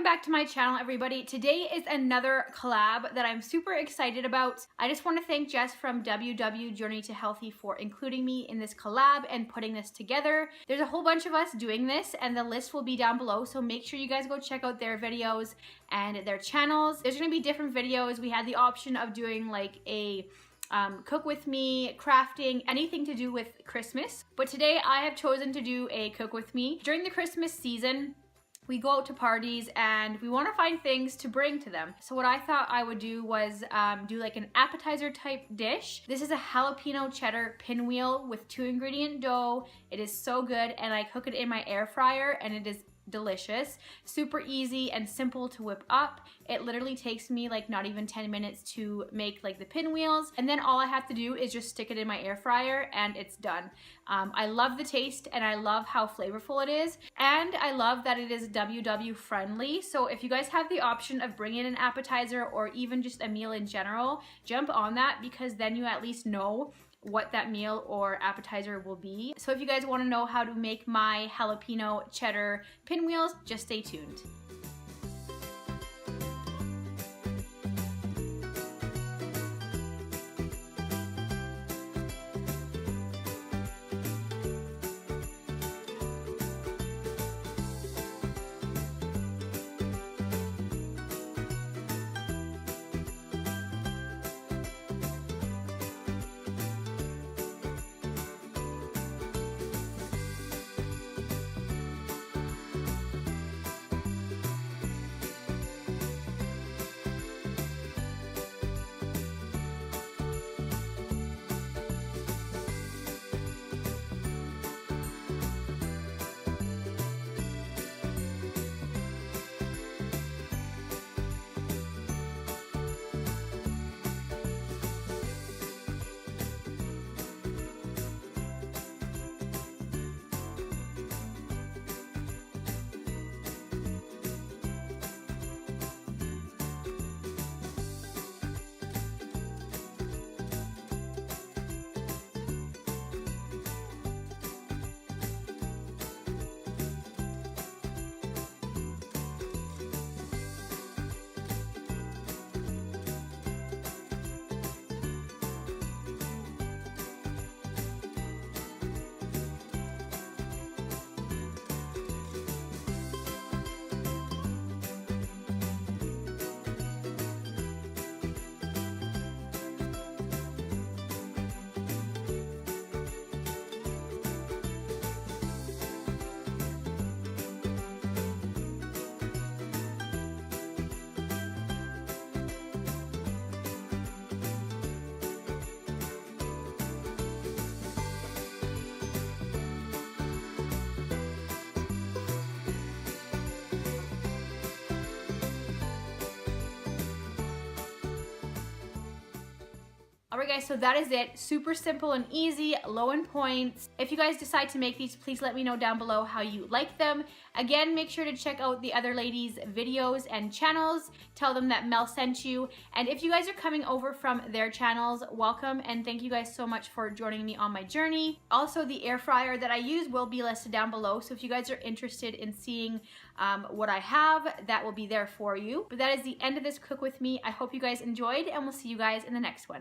Welcome back to my channel, everybody. Today is another collab that I'm super excited about. I just want to thank Jess from Journey to Healthy for including me in this collab and putting this together. There's a whole bunch of us doing this and the list will be down below, so make sure you guys go check out their videos and their channels. There's going to be different videos. We had the option of doing like a cook with me, crafting, anything to do with Christmas. But today I have chosen to do a cook with me. During the Christmas season, we go out to parties and we want to find things to bring to them. So what I thought I would do was do like an appetizer type dish. This is a jalapeno cheddar pinwheel with 2-ingredient dough. It is so good and I cook it in my air fryer and it is delicious, super easy and simple to whip up. It literally takes me like not even 10 minutes to make like the pinwheels, and then all I have to do is just stick it in my air fryer and it's done. I love the taste and I love how flavorful it is, and I love that it is WW friendly. So if you guys have the option of bringing an appetizer or even just a meal in general, jump on that, because then you at least know what that meal or appetizer will be. So if you guys want to know how to make my jalapeno cheddar pinwheels, just stay tuned. Alright guys, so that is it. Super simple and easy, low in points. If you guys decide to make these, please let me know down below how you like them. Again, make sure to check out the other ladies' videos and channels. Tell them that Mel sent you. And if you guys are coming over from their channels, welcome, and thank you guys so much for joining me on my journey. Also, the air fryer that I use will be listed down below, so if you guys are interested in seeing what I have, that will be there for you. But that is the end of this cook with me. I hope you guys enjoyed, and we'll see you guys in the next one.